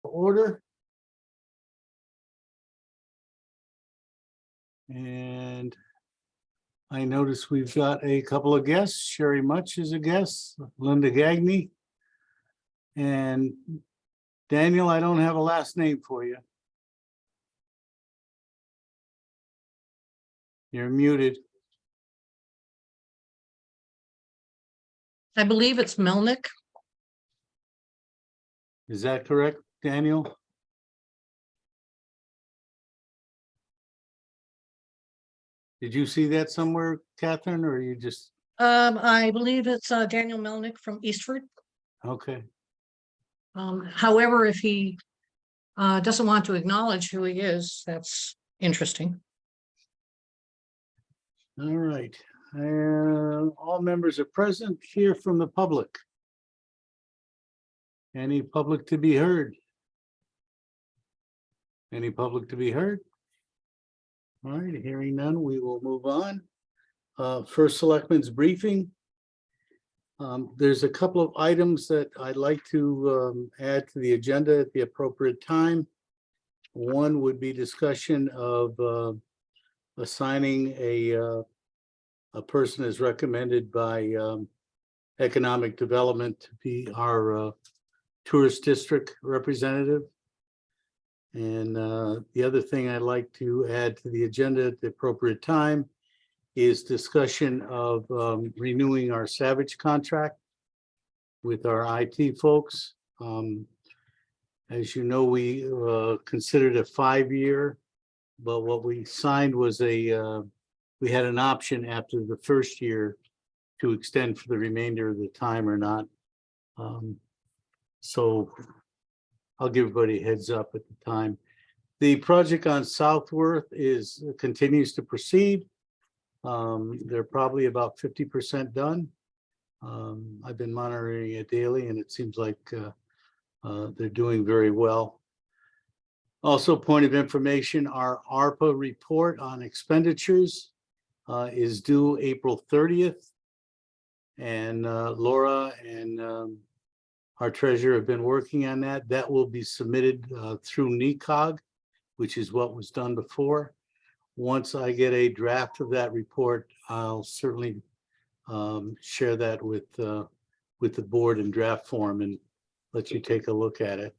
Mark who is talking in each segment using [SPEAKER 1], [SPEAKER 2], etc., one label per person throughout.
[SPEAKER 1] order. And I notice we've got a couple of guests. Sherry Much is a guest, Linda Gagney. And Daniel, I don't have a last name for you. You're muted.
[SPEAKER 2] I believe it's Melnick.
[SPEAKER 1] Is that correct, Daniel? Did you see that somewhere, Catherine, or you just,
[SPEAKER 2] I believe it's Daniel Melnick from Eastford.
[SPEAKER 1] okay.
[SPEAKER 2] However, if he doesn't want to acknowledge who he is, that's interesting.
[SPEAKER 1] All right. All members are present. Here from the public. Any public to be heard? Any public to be heard? All right, hearing none, we will move on. First Selectmen's briefing. There's a couple of items that I'd like to add to the agenda at the appropriate time. One would be discussion of assigning a person as recommended by Economic Development to be our tourist district representative. And the other thing I'd like to add to the agenda at the appropriate time is discussion of renewing our Savage contract with our IT folks. As you know, we considered a 5-year, but what we signed was we had an option after the first year to extend for the remainder of the time or not. So I'll give everybody a heads up at the time. The project on Southworth continues to proceed. They're probably about 50% done. I've been monitoring it daily and it seems like they're doing very well. Also, point of information, our ARPA report on expenditures is due April 30th. And Laura and our treasurer have been working on that. That will be submitted through NECOG, which is what was done before. Once I get a draft of that report, I'll certainly share that with the board in draft form and let you take a look at it.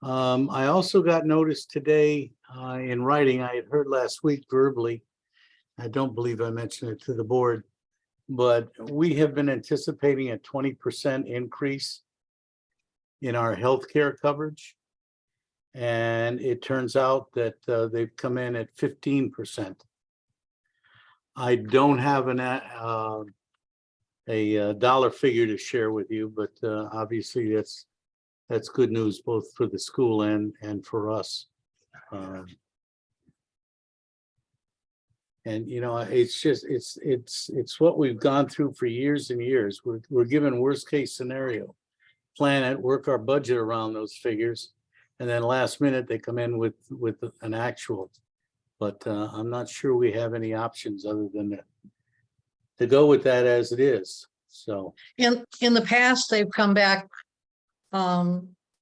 [SPEAKER 1] I also got notice today in writing. I had heard last week verbally. I don't believe I mentioned it to the board, but we have been anticipating a 20% increase in our healthcare coverage. And it turns out that they've come in at 15%. I don't have a dollar figure to share with you, but obviously that's good news both for the school and for us. And you know, it's just it's what we've gone through for years and years. We're given worst case scenario, plan it, work our budget around those figures, and then last minute they come in with an actual. But I'm not sure we have any options other than to go with that as it is. So
[SPEAKER 2] In the past, they've come back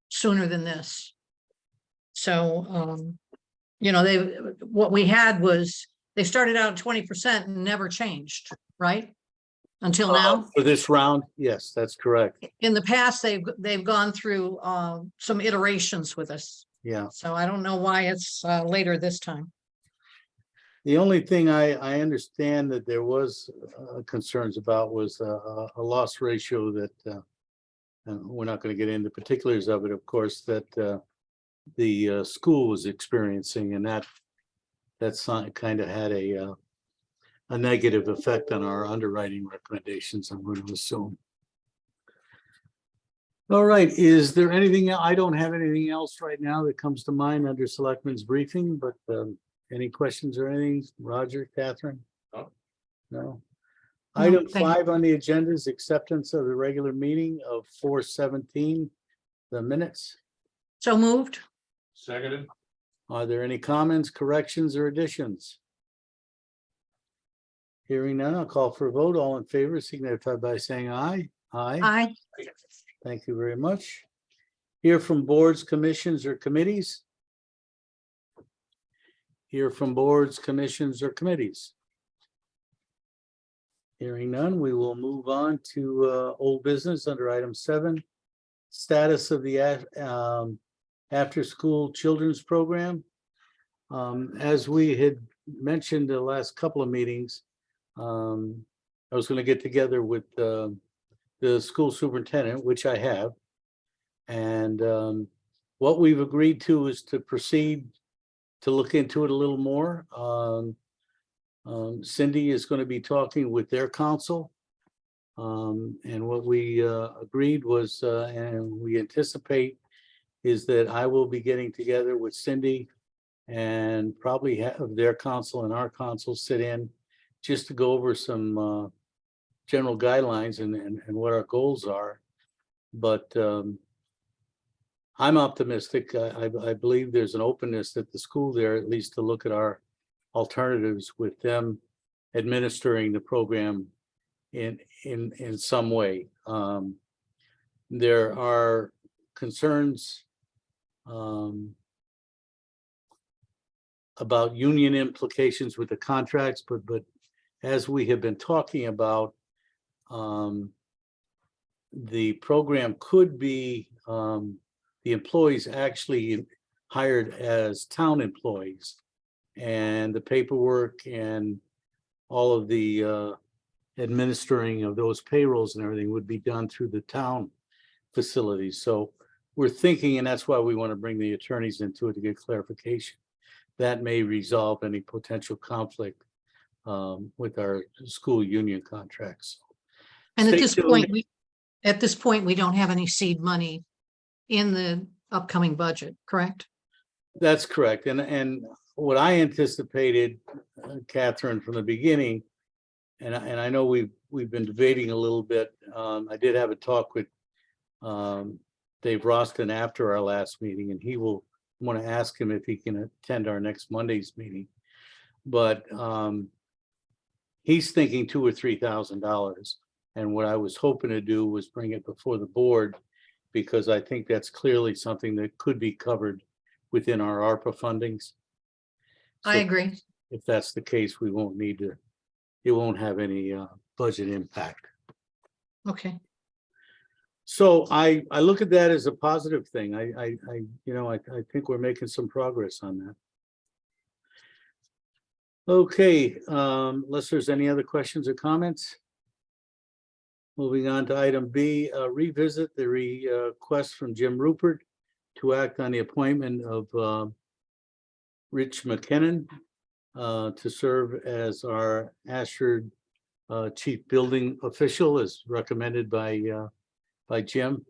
[SPEAKER 2] sooner than this. So you know, what we had was they started out at 20% and never changed, right? Until now.
[SPEAKER 1] for this round, yes, that's correct.
[SPEAKER 2] In the past, they've gone through some iterations with us.
[SPEAKER 1] Yeah.
[SPEAKER 2] So I don't know why it's later this time.
[SPEAKER 1] The only thing I understand that there was concerns about was a loss ratio that we're not going to get into particulars of it, of course, that the school was experiencing, and that's kind of had a negative effect on our underwriting recommendations, I'm going to assume. All right, is there anything? I don't have anything else right now that comes to mind under Selectmen's briefing, but any questions or anything? Roger, Catherine?
[SPEAKER 3] No.
[SPEAKER 1] No.
[SPEAKER 2] No,
[SPEAKER 1] Item
[SPEAKER 2] thank you.
[SPEAKER 1] 5 on the agenda is acceptance of the regular meeting of 4/17, the minutes.
[SPEAKER 2] So moved.
[SPEAKER 3] Seconded.
[SPEAKER 1] Are there any comments, corrections, or additions? Hearing none, I'll call for a vote. All in favor signify by saying aye. Aye.
[SPEAKER 2] Aye.
[SPEAKER 1] Thank you very much. Hear from boards, commissions, or committees? Hear from boards, commissions, or committees? Hearing none, we will move on to old business under item 7. Status of the after-school children's program. As we had mentioned the last couple of meetings, I was going to get together with the school superintendent, which I have. And what we've agreed to is to proceed to look into it a little more. Cindy is going to be talking with their council. And what we agreed was, and we anticipate, is that I will be getting together with Cindy and probably have their council and our council sit in just to go over some general guidelines and what our goals are. But I'm optimistic. I believe there's an openness at the school there, at least to look at our alternatives with them administering the program in some way. There are concerns about union implications with the contracts, but as we have been talking about, the program could be the employees actually hired as town employees, and the paperwork and all of the administering of those payrolls and everything would be done through the town facilities. So we're thinking, and that's why we want to bring the attorneys into it to get clarification. That may resolve any potential conflict with our school union contracts.
[SPEAKER 2] And
[SPEAKER 1] Stay tuned.
[SPEAKER 2] at this point, we don't have any seed money in the upcoming budget, correct?
[SPEAKER 1] That's correct. And what I anticipated, Catherine, from the beginning, and I know we've been debating a little bit. I did have a talk with Dave Roston after our last meeting, and he will want to ask him if he can attend our next Monday's meeting. But he's thinking $2,000 or $3,000. And what I was hoping to do was bring it before the board, because I think that's clearly something that could be covered within our ARPA fundings.
[SPEAKER 2] I
[SPEAKER 1] So
[SPEAKER 2] agree.
[SPEAKER 1] if that's the case, we won't need to, it won't have any budget impact.
[SPEAKER 2] Okay.
[SPEAKER 1] So I look at that as a positive thing. I think we're making some progress on that. Okay, unless there's any other questions or comments. Moving on to item B, revisit the request from Jim Rupert to act on the appointment of Rich McKinnon to serve as our Ashford chief building official, as recommended by Jim.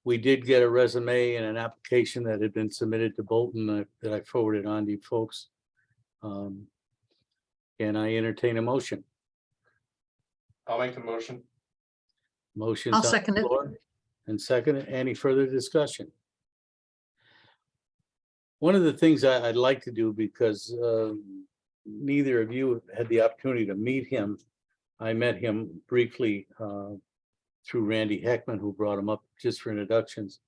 [SPEAKER 1] We did get a resume and an application that had been submitted to Bolton that I forwarded on to you folks. And I entertain a motion.
[SPEAKER 3] I'll make the motion.
[SPEAKER 1] Motion's
[SPEAKER 2] I'll
[SPEAKER 1] on the
[SPEAKER 2] second it.
[SPEAKER 1] floor. And second, any further discussion? One of the things I'd like to do, because neither of you had the opportunity to meet him. I met him briefly through Randy Heckman, who brought him up just for introductions.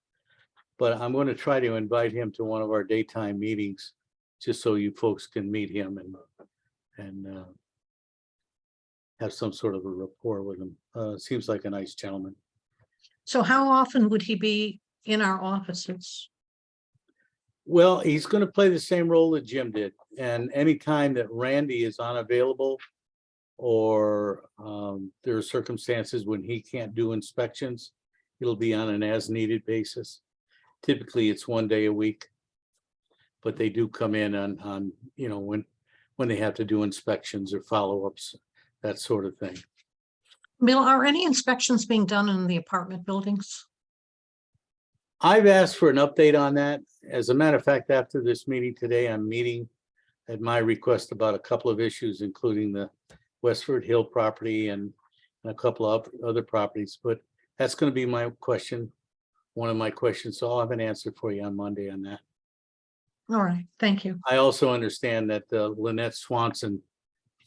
[SPEAKER 1] But I'm going to try to invite him to one of our daytime meetings, just so you folks can meet him and have some sort of a rapport with him. Seems like a nice gentleman.
[SPEAKER 2] So how often would he be in our offices?
[SPEAKER 1] Well, he's going to play the same role that Jim did. And anytime that Randy is unavailable, or there are circumstances when he can't do inspections, it'll be on an as needed basis. Typically, it's 1 day a week, but they do come in on when they have to do inspections or follow-ups, that sort of thing.
[SPEAKER 2] Bill, are any inspections being done in the apartment buildings?
[SPEAKER 1] I've asked for an update on that. As a matter of fact, after this meeting today, I'm meeting at my request about a couple of issues, including the Westford Hill property and a couple of other properties, but that's going to be my question, one of my questions. So I'll have an answer for you on Monday on that.
[SPEAKER 2] All right, thank you.
[SPEAKER 1] I also understand that Lynette Swanson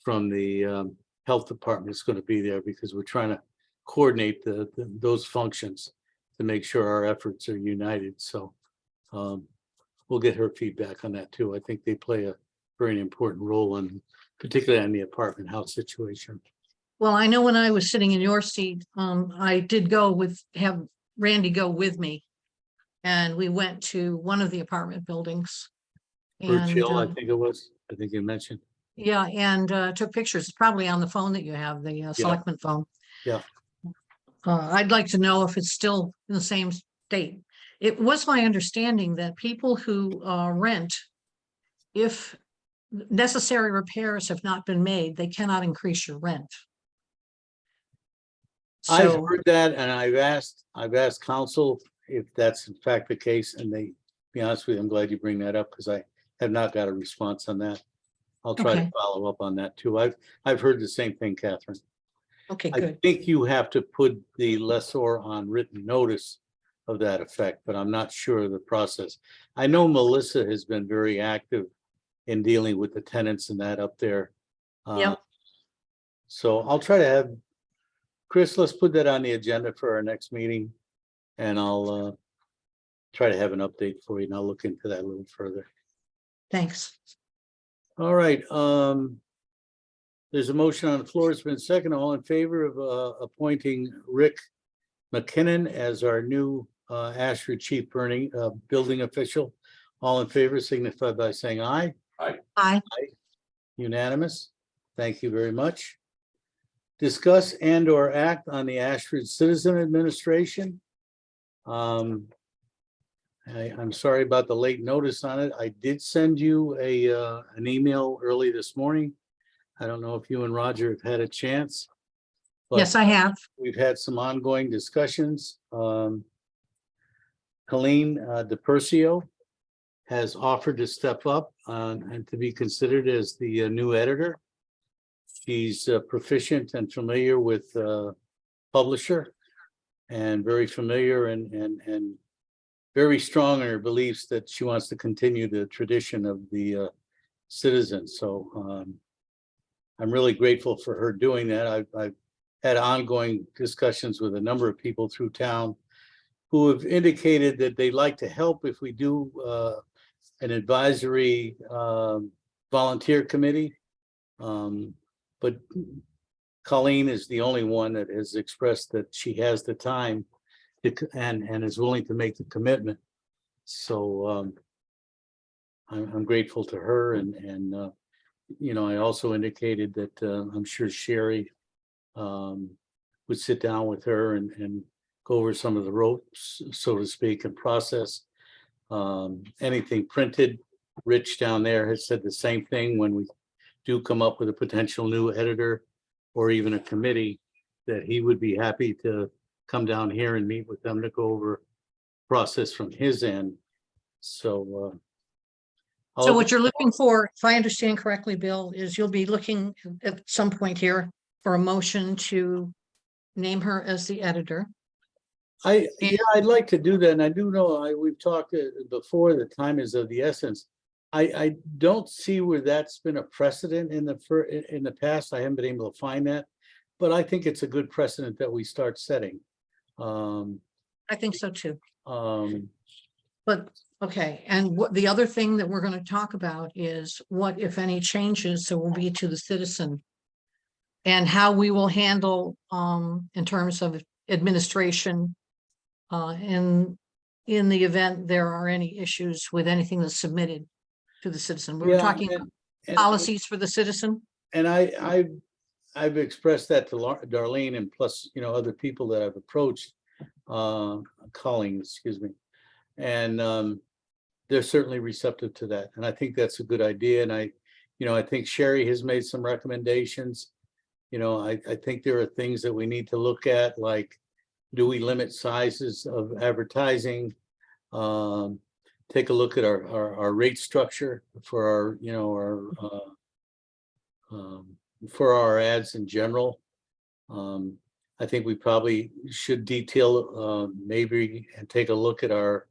[SPEAKER 1] from the health department is going to be there, because we're trying to coordinate those functions. to make sure our efforts are united. So we'll get her feedback on that too. I think they play a very important role in, particularly on the apartment house situation.
[SPEAKER 2] Well, I know when I was sitting in your seat, I did have Randy go with me. And we went to one of the apartment buildings.
[SPEAKER 1] Birch Hill, I
[SPEAKER 2] And,
[SPEAKER 1] think it was, I think you mentioned.
[SPEAKER 2] yeah, and took pictures. It's probably on the phone that you have, the Selectmen phone.
[SPEAKER 1] Yeah.
[SPEAKER 2] I'd like to know if it's still in the same state. It was my understanding that people who rent, if necessary repairs have not been made, they cannot increase your rent.
[SPEAKER 1] I've
[SPEAKER 2] So,
[SPEAKER 1] heard that, and I've asked council if that's in fact the case, and they, to be honest with you, I'm glad you bring that up, because I have not got a response on that. I'll try to
[SPEAKER 2] Okay.
[SPEAKER 1] follow up on that too. I've heard the same thing, Catherine.
[SPEAKER 2] okay,
[SPEAKER 1] I
[SPEAKER 2] good.
[SPEAKER 1] think you have to put the lessor on written notice of that effect, but I'm not sure of the process. I know Melissa has been very active in dealing with the tenants and that up there.
[SPEAKER 2] Yep.
[SPEAKER 1] So I'll try to have, Chris, let's put that on the agenda for our next meeting. And I'll try to have an update for you, and I'll look into that a little further.
[SPEAKER 2] Thanks.
[SPEAKER 1] All right, there's a motion on the floor. It's been second. All in favor of appointing Rick McKinnon as our new Ashford Chief Building Official. All in favor signify by saying aye.
[SPEAKER 2] Aye.
[SPEAKER 1] Unanimous. Thank you very much. Discuss and or act on the Ashford Citizen Administration. I'm sorry about the late notice on it. I did send you an email early this morning. I don't know if you and Roger have had a chance. But
[SPEAKER 2] Yes, I have.
[SPEAKER 1] we've had some ongoing discussions. Colleen DePercio has offered to step up and to be considered as the new editor. She's proficient and familiar with publisher, and very familiar and very strong in her beliefs that she wants to continue the tradition of the Citizen. So I'm really grateful for her doing that. I've had ongoing discussions with a number of people through town who have indicated that they'd like to help if we do an advisory volunteer committee. But Colleen is the only one that has expressed that she has the time and is willing to make the commitment. So I'm grateful to her, and you know, I also indicated that I'm sure Sherry would sit down with her and go over some of the ropes, so to speak, and process anything printed. Rich down there has said the same thing when we do come up with a potential new editor or even a committee, that he would be happy to come down here and meet with them to go over process from his end. So
[SPEAKER 2] So what you're looking for, if I understand correctly, Bill, is you'll be looking at some point here for a motion to name her as the editor.
[SPEAKER 1] yeah, I'd like to do that. And I do know we've talked before, the time is of the essence. I don't see where that's been a precedent in the past. I haven't been able to find that, but I think it's a good precedent that we start setting.
[SPEAKER 2] I think so too.
[SPEAKER 1] But
[SPEAKER 2] Okay, and what the other thing that we're going to talk about is what, if any, changes there will be to the Citizen, and how we will handle in terms of administration in the event there are any issues with anything that's submitted to the Citizen. We were talking
[SPEAKER 1] and-
[SPEAKER 2] policies for the Citizen.
[SPEAKER 1] And I've expressed that to Darlene, and plus, you know, other people that I've approached, Colleen, excuse me. And they're certainly receptive to that. And I think that's a good idea. And I think Sherry has made some recommendations. You know, I think there are things that we need to look at, like, do we limit sizes of advertising? Take a look at our rate structure for our, you know, for our ads in general. I think we probably should detail maybe and take a look at our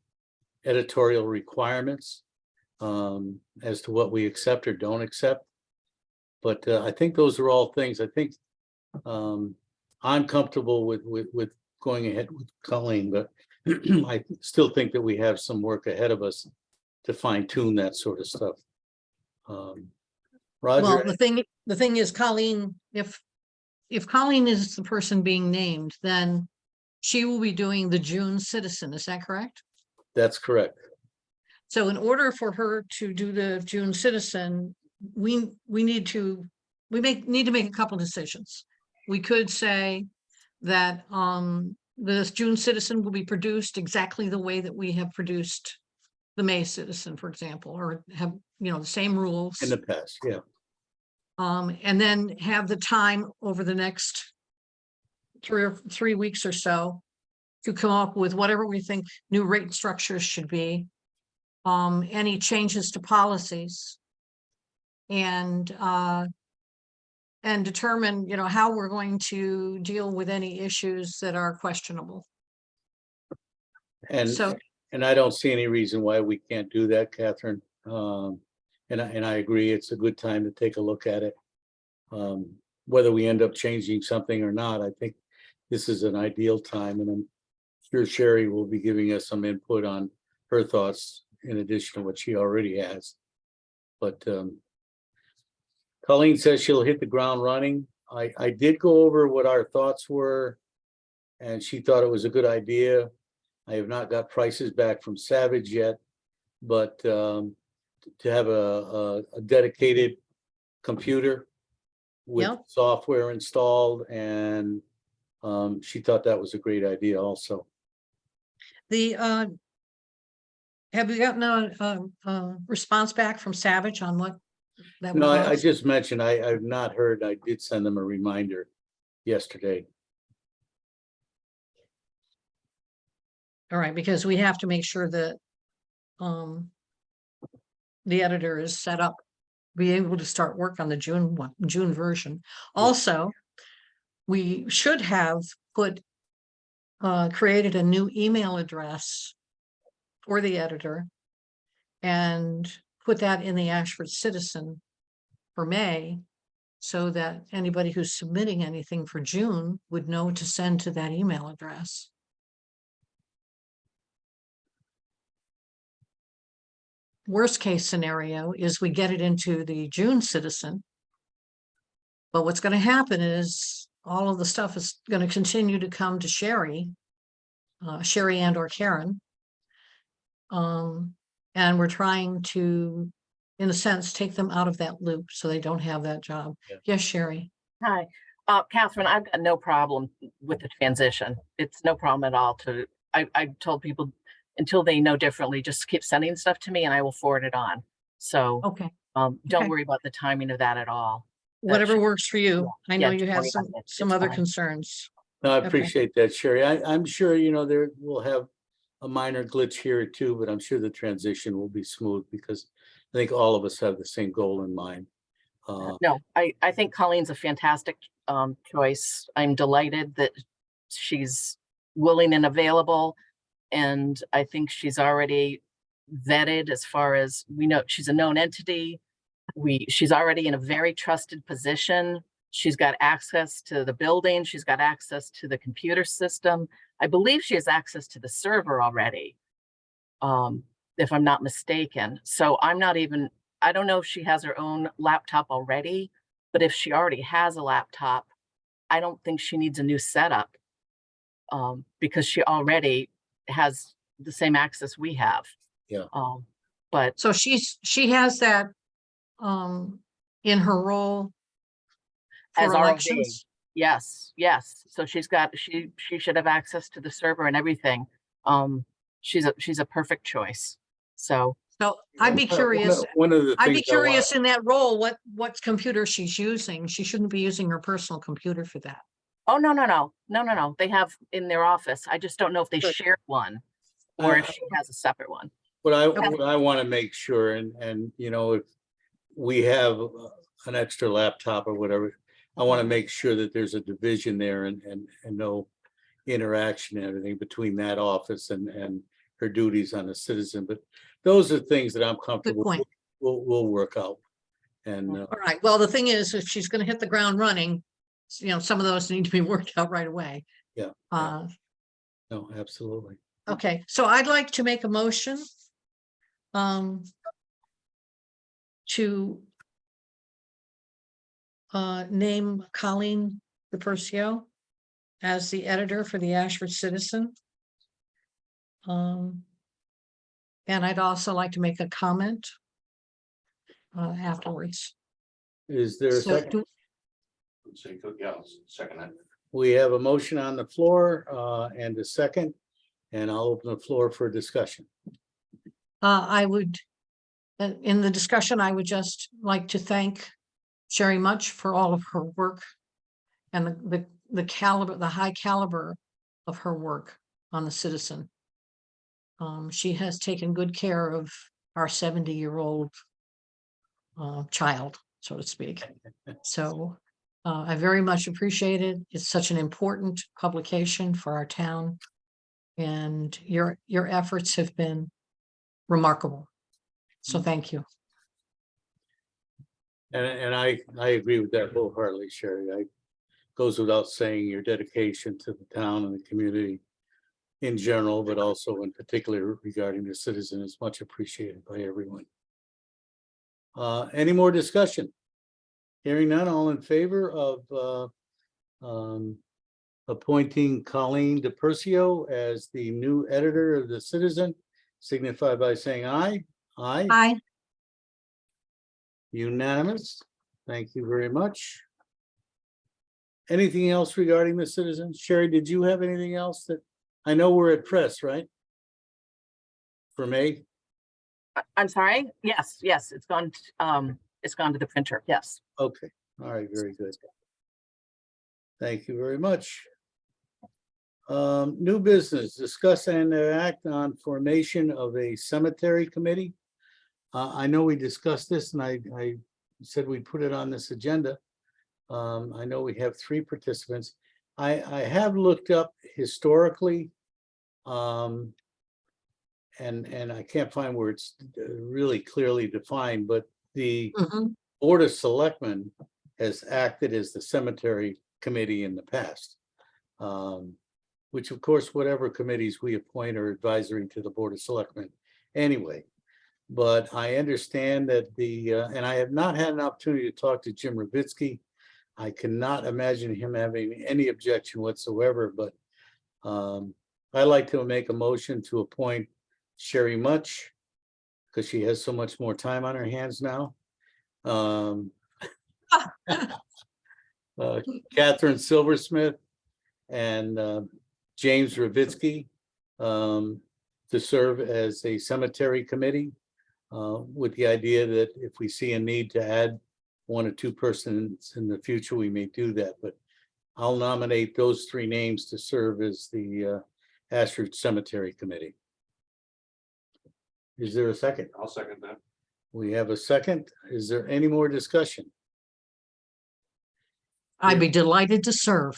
[SPEAKER 1] editorial requirements as to what we accept or don't accept. But I think those are all things. I think I'm comfortable with going ahead with Colleen, but I still think that we have some work ahead of us to fine tune that sort of stuff.
[SPEAKER 2] Well,
[SPEAKER 1] Roger,
[SPEAKER 2] the thing is, Colleen, if Colleen is the person being named, then she will be doing the June Citizen, is that correct?
[SPEAKER 1] that's correct.
[SPEAKER 2] So in order for her to do the June Citizen, we need to make a couple decisions. We could say that this June Citizen will be produced exactly the way that we have produced the May Citizen, for example, or have, the same rules.
[SPEAKER 1] In the past, yeah.
[SPEAKER 2] And then have the time over the next 3 weeks or so to come up with whatever we think new rate structures should be, any changes to policies, and determine, how we're going to deal with any issues that are questionable.
[SPEAKER 1] And,
[SPEAKER 2] So,
[SPEAKER 1] and I don't see any reason why we can't do that, Catherine. And I agree, it's a good time to take a look at it. Whether we end up changing something or not, I think this is an ideal time, and I'm sure Sherry will be giving us some input on her thoughts in addition to what she already has. But Colleen says she'll hit the ground running. I did go over what our thoughts were, and she thought it was a good idea. I have not got prices back from Savage yet, but to have a dedicated computer with
[SPEAKER 2] Yep.
[SPEAKER 1] software installed, and she thought that was a great idea also.
[SPEAKER 2] have you gotten a response back from Savage on what that would
[SPEAKER 1] No, I
[SPEAKER 2] cost?
[SPEAKER 1] just mentioned, I've not heard. I did send them a reminder yesterday.
[SPEAKER 2] All right, because we have to make sure that the editor is set up, be able to start work on the June version. Also, we should have created a new email address for the editor and put that in the Ashford Citizen for May, so that anybody who's submitting anything for June would know to send to that email address. Worst case scenario is we get it into the June Citizen. But what's going to happen is all of the stuff is going to continue to come to Sherry and or Karen. And we're trying to, in a sense, take them out of that loop so they don't have that job.
[SPEAKER 1] Yeah.
[SPEAKER 2] Yes, Sherry.
[SPEAKER 4] Hi, Catherine, I've got no problem with the transition. It's no problem at all I've told people until they know differently, just keep sending stuff to me and I will forward it on. So,
[SPEAKER 2] Okay.
[SPEAKER 4] don't
[SPEAKER 2] Okay.
[SPEAKER 4] worry about the timing of that at all.
[SPEAKER 2] Whatever works for you. I know
[SPEAKER 4] yeah,
[SPEAKER 2] you
[SPEAKER 4] don't
[SPEAKER 2] have
[SPEAKER 4] worry about it.
[SPEAKER 2] some
[SPEAKER 4] It's
[SPEAKER 2] other
[SPEAKER 4] fine.
[SPEAKER 2] concerns.
[SPEAKER 1] No, I
[SPEAKER 2] Okay.
[SPEAKER 1] appreciate that, Sherry. I'm sure, there will have a minor glitch here or two, but I'm sure the transition will be smooth because I think all of us have the same goal in mind.
[SPEAKER 4] No, I think Colleen's a fantastic choice. I'm delighted that she's willing and available. And I think she's already vetted as far as we know. She's a known entity. She's already in a very trusted position. She's got access to the building. She's got access to the computer system. I believe she has access to the server already, if I'm not mistaken. So I don't know if she has her own laptop already, but if she already has a laptop, I don't think she needs a new setup, because she already has the same access we have.
[SPEAKER 1] Yeah.
[SPEAKER 4] But
[SPEAKER 2] So she has that in her role for
[SPEAKER 4] as ROV,
[SPEAKER 2] elections.
[SPEAKER 4] yes. So she should have access to the server and everything. She's a perfect choice. So
[SPEAKER 2] So I'd be curious.
[SPEAKER 1] One of the
[SPEAKER 2] I'd be
[SPEAKER 1] things I want-
[SPEAKER 2] curious in that role, what computer she's using. She shouldn't be using her personal computer for that.
[SPEAKER 4] oh no. They have in their office. I just don't know if they
[SPEAKER 2] Good.
[SPEAKER 4] share one or if she has a separate one.
[SPEAKER 1] What I want to make sure, and if we have an extra laptop or whatever, I want to make sure that there's a division there and no interaction and everything between that office and her duties on the Citizen. But those are things that I'm comfortable
[SPEAKER 2] point.
[SPEAKER 1] we'll work out. And
[SPEAKER 2] All right. Well, the thing is, if she's going to hit the ground running, some of those need to be worked out right away.
[SPEAKER 1] Yeah.
[SPEAKER 2] Uh,
[SPEAKER 1] no, absolutely.
[SPEAKER 2] Okay, so I'd like to make a motion to name Colleen DePercio as the editor for the Ashford Citizen. And I'd also like to make a comment afterwards.
[SPEAKER 1] Is there a
[SPEAKER 2] So
[SPEAKER 1] second?
[SPEAKER 2] do-
[SPEAKER 3] Yeah, I'll second that.
[SPEAKER 1] We have a motion on the floor and a second, and I'll open the floor for discussion.
[SPEAKER 2] I would, in the discussion, I would just like to thank Sherry Much for all of her work and the caliber, the high caliber of her work on the Citizen. She has taken good care of our 70-year-old child, so to speak. So I very much appreciate it. It's such an important publication for our town. And your efforts have been remarkable. So thank you.
[SPEAKER 1] And I agree with that wholeheartedly, Sherry. Goes without saying, your dedication to the town and the community in general, but also in particular regarding the Citizen is much appreciated by everyone. Any more discussion? Hearing none, all in favor of appointing Colleen DePercio as the new editor of the Citizen, signify by saying aye. Aye.
[SPEAKER 2] Aye.
[SPEAKER 1] Unanimous. Thank you very much. Anything else regarding the Citizen? Sherry, did you have anything else that, I know we're at press, right? For May?
[SPEAKER 4] I'm sorry. Yes, it's gone to the printer. Yes.
[SPEAKER 1] Okay, all right, very good. Thank you very much. New business, discuss and act on formation of a cemetery committee. I know we discussed this and I said we'd put it on this agenda. I know we have 3 participants. I have looked up historically, and I can't find where it's really clearly defined, but the
[SPEAKER 2] Mhm.
[SPEAKER 1] Board of Selectmen has acted as the cemetery committee in the past. Which of course, whatever committees we appoint are advisory to the Board of Selectmen anyway. But I understand that and I have not had an opportunity to talk to Jim Ravitsky. I cannot imagine him having any objection whatsoever, but I'd like to make a motion to appoint Sherry Much because she has so much more time on her hands now. Catherine Silversmith and James Ravitsky to serve as a cemetery committee with the idea that if we see a need to add 1 or 2 persons in the future, we may do that. But I'll nominate those 3 names to serve as the Ashford Cemetery Committee. Is there a second?
[SPEAKER 3] I'll second that.
[SPEAKER 1] We have a second. Is there any more discussion?
[SPEAKER 2] I'd be delighted to serve.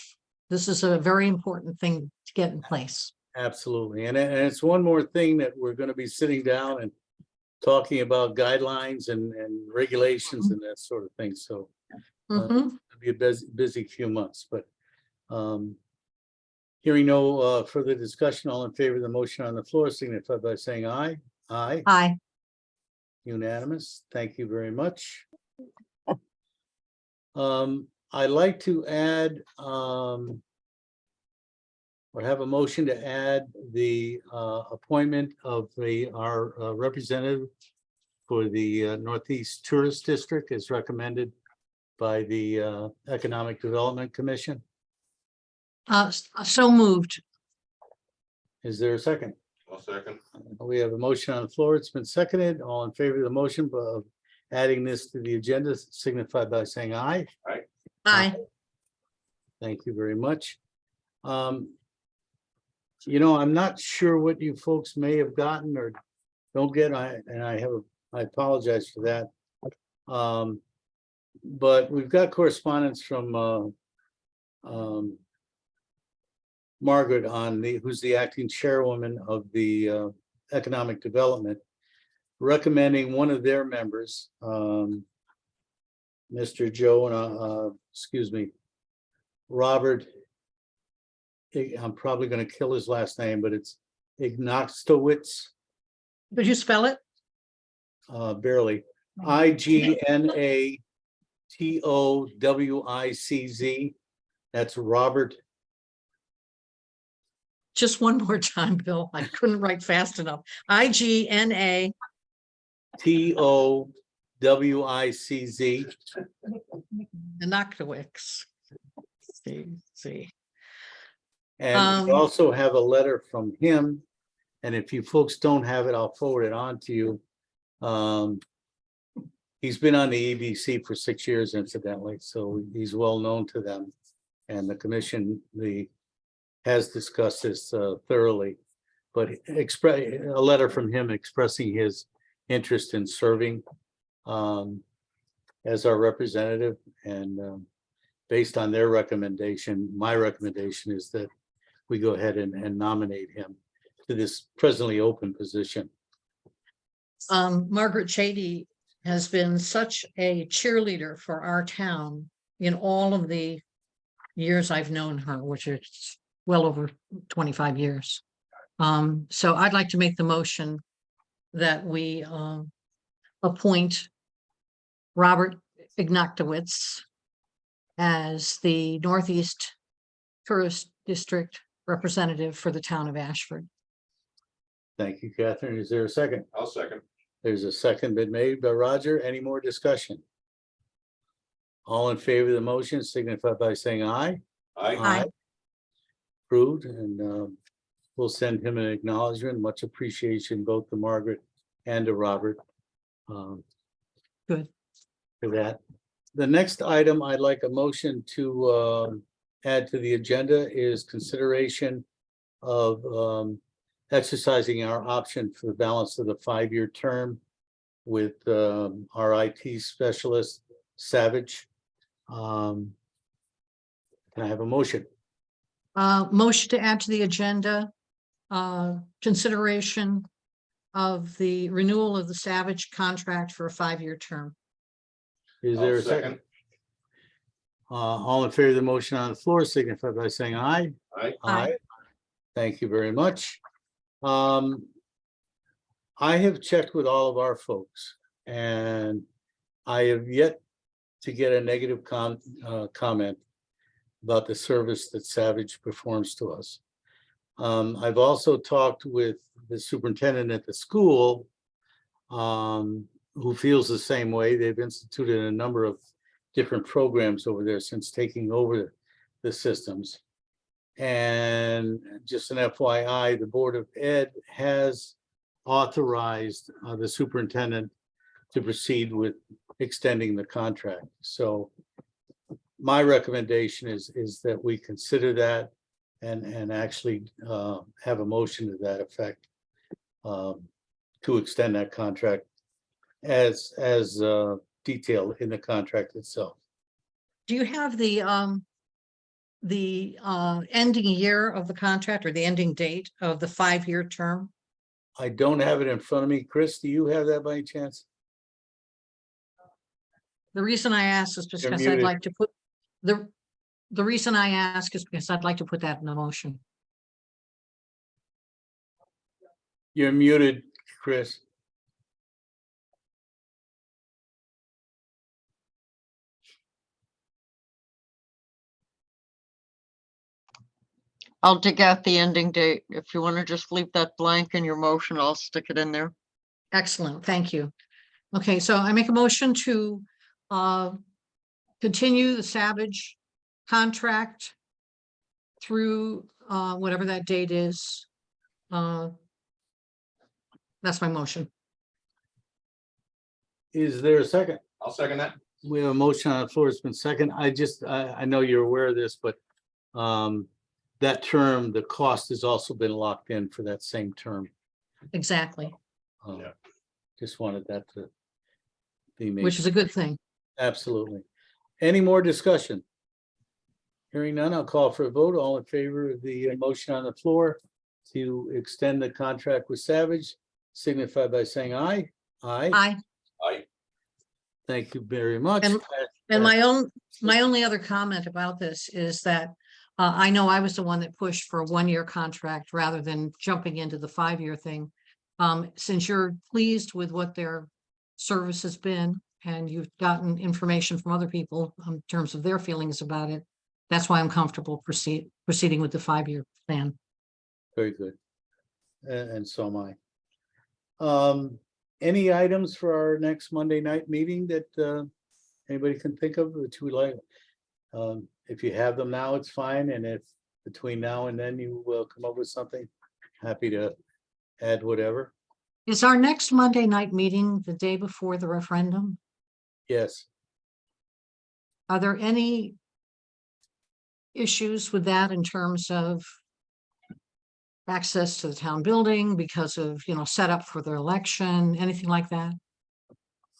[SPEAKER 2] This is a very important thing to get in place.
[SPEAKER 1] Absolutely. And it's one more thing that we're going to be sitting down and talking about guidelines and regulations and that sort of thing. So
[SPEAKER 2] Mhm.
[SPEAKER 1] it'll be a busy few months, but hearing no further discussion, all in favor of the motion on the floor, signify by saying aye. Aye.
[SPEAKER 2] Aye.
[SPEAKER 1] Unanimous. Thank you very much. I'd like to add or have a motion to add the appointment of our representative for the Northeast Tourist District as recommended by the Economic Development Commission.
[SPEAKER 2] So moved.
[SPEAKER 1] Is there a second?
[SPEAKER 3] I'll second.
[SPEAKER 1] We have a motion on the floor. It's been seconded. All in favor of the motion of adding this to the agenda, signify by saying aye.
[SPEAKER 2] Aye.
[SPEAKER 1] Thank you very much. You know, I'm not sure what you folks may have gotten or don't get. I apologize for that. But we've got correspondence from Margaret who's the acting chairwoman of the Economic Development, recommending one of their members, Mr. Joe, Robert. I'm probably going to kill his last name, but it's Ignatowicz,
[SPEAKER 2] Could you spell it?
[SPEAKER 1] barely, Ignatowicz. That's Robert.
[SPEAKER 2] Just one more time, Bill. I couldn't write fast enough. IGNA.
[SPEAKER 1] Towicz.
[SPEAKER 2] Ignatowicz. See.
[SPEAKER 1] And we also have a letter from him. And if you folks don't have it, I'll forward it on to you. He's been on the EBC for 6 years incidentally, so he's well known to them. And the commission has discussed this thoroughly. But a letter from him expressing his interest in serving as our representative, and based on their recommendation, my recommendation is that we go ahead and nominate him to this presently open position.
[SPEAKER 2] Margaret Chady has been such a cheerleader for our town in all of the years I've known her, which is well over 25 years. So I'd like to make the motion that we appoint Robert Ignatowicz as the Northeast Tourist District representative for the town of Ashford.
[SPEAKER 1] Thank you, Catherine. Is there a second?
[SPEAKER 3] I'll second.
[SPEAKER 1] There's a second been made by Roger. Any more discussion? All in favor of the motion signify by saying aye.
[SPEAKER 3] Aye.
[SPEAKER 1] Approved, and we'll send him an acknowledgement. Much appreciation both to Margaret and to Robert.
[SPEAKER 2] Good.
[SPEAKER 1] For that. The next item I'd like a motion to add to the agenda is consideration of exercising our option for the balance of the 5-year term with our IT specialist, Savage. Can I have a motion?
[SPEAKER 2] Motion to add to the agenda, consideration of the renewal of the Savage contract for a 5-year term.
[SPEAKER 1] Is there
[SPEAKER 3] I'll
[SPEAKER 1] a second? All in favor of the motion on the floor signify by saying aye.
[SPEAKER 3] Aye.
[SPEAKER 2] Aye.
[SPEAKER 1] Thank you very much. I have checked with all of our folks, and I have yet to get a negative comment about the service that Savage performs to us. I've also talked with the superintendent at the school, who feels the same way. They've instituted a number of different programs over there since taking over the systems. And just an FYI, the Board of Ed has authorized the superintendent to proceed with extending the contract. So my recommendation is that we consider that and actually have a motion to that effect to extend that contract as detailed in the contract itself.
[SPEAKER 2] Do you have the ending year of the contract or the ending date of the 5-year term?
[SPEAKER 1] I don't have it in front of me. Chris, do you have that by any chance?
[SPEAKER 2] The reason I ask is because I'd
[SPEAKER 1] muted.
[SPEAKER 2] like to put the reason I ask is because I'd like to put that in the motion.
[SPEAKER 1] You're muted, Chris.
[SPEAKER 5] I'll dig out the ending date. If you want to just leave that blank in your motion, I'll stick it in there.
[SPEAKER 2] Excellent, thank you. Okay, so I make a motion to continue the Savage contract through whatever that date is. That's my motion.
[SPEAKER 1] Is there a second?
[SPEAKER 3] I'll second that.
[SPEAKER 1] We have a motion on the floor. It's been second. I know you're aware of this, but that term, the cost has also been locked in for that same term.
[SPEAKER 2] Exactly,
[SPEAKER 3] Yeah.
[SPEAKER 1] Just wanted that to be made.
[SPEAKER 2] which is a good thing.
[SPEAKER 1] Absolutely. Any more discussion? Hearing none, I'll call for a vote. All in favor of the motion on the floor to extend the contract with Savage, signify by saying aye. Aye.
[SPEAKER 3] Aye.
[SPEAKER 1] Thank you very much.
[SPEAKER 2] And my only other comment about this is that I know I was the one that pushed for a 1-year contract rather than jumping into the 5-year thing. Since you're pleased with what their service has been and you've gotten information from other people in terms of their feelings about it, that's why I'm comfortable proceeding with the 5-year plan.
[SPEAKER 1] Very good. And so am I. Any items for our next Monday night meeting that anybody can think of that you would like? If you have them now, it's fine. And if between now and then you will come up with something, happy to add whatever.
[SPEAKER 2] Is our next Monday night meeting the day before the referendum?
[SPEAKER 1] Yes.
[SPEAKER 2] Are there any issues with that in terms of access to the town building because of, setup for the election, anything like that?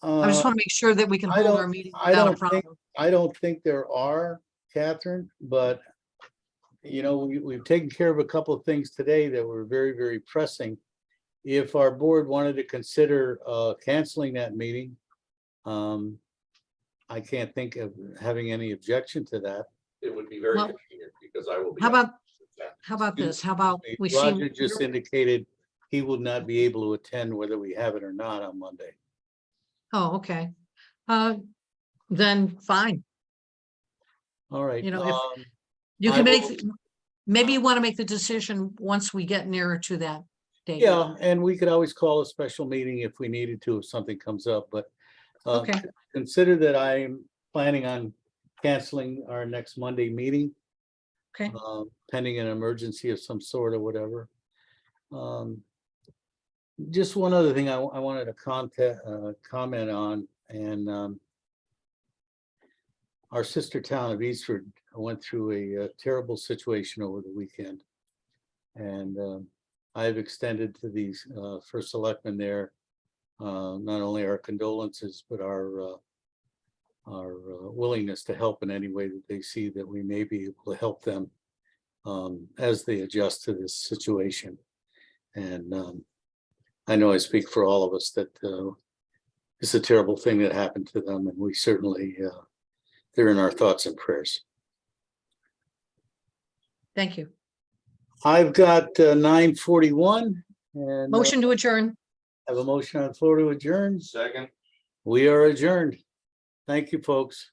[SPEAKER 2] I just want to make sure that we can
[SPEAKER 1] I
[SPEAKER 2] hold our
[SPEAKER 1] don't-
[SPEAKER 2] meeting
[SPEAKER 1] I
[SPEAKER 2] without a
[SPEAKER 1] don't think-
[SPEAKER 2] problem.
[SPEAKER 1] I don't think there are, Catherine, but we've taken care of a couple of things today that were very, very pressing. If our board wanted to consider canceling that meeting, I can't think of having any objection to that.
[SPEAKER 3] It would be very
[SPEAKER 2] Well,
[SPEAKER 3] convenient because I will be.
[SPEAKER 2] How
[SPEAKER 3] out.
[SPEAKER 2] about this? How about we see?
[SPEAKER 1] Roger just indicated he will not be able to attend whether we have it or not on Monday.
[SPEAKER 2] Oh, okay. Then fine.
[SPEAKER 1] All right.
[SPEAKER 2] You know, if- You
[SPEAKER 1] I
[SPEAKER 2] can make,
[SPEAKER 1] will-
[SPEAKER 2] maybe you want to make the decision once we get nearer to that date.
[SPEAKER 1] Yeah, and we could always call a special meeting if we needed to, if something comes up, but
[SPEAKER 2] Okay.
[SPEAKER 1] consider that I'm planning on canceling our next Monday meeting.
[SPEAKER 2] Okay.
[SPEAKER 1] Pending an emergency of some sort or whatever. Just one other thing I wanted to comment on, and our sister town of Eastford went through a terrible situation over the weekend. And I've extended to these first selectmen there, not only our condolences, but our willingness to help in any way that they see that we may be able to help them as they adjust to this situation. And I know I speak for all of us that it's a terrible thing that happened to them, and we certainly, they're in our thoughts and prayers.
[SPEAKER 2] Thank you.
[SPEAKER 1] I've got 9:41 and
[SPEAKER 2] Motion to adjourn.
[SPEAKER 1] have a motion on the floor to adjourn.
[SPEAKER 3] Second.
[SPEAKER 1] We are adjourned. Thank you, folks.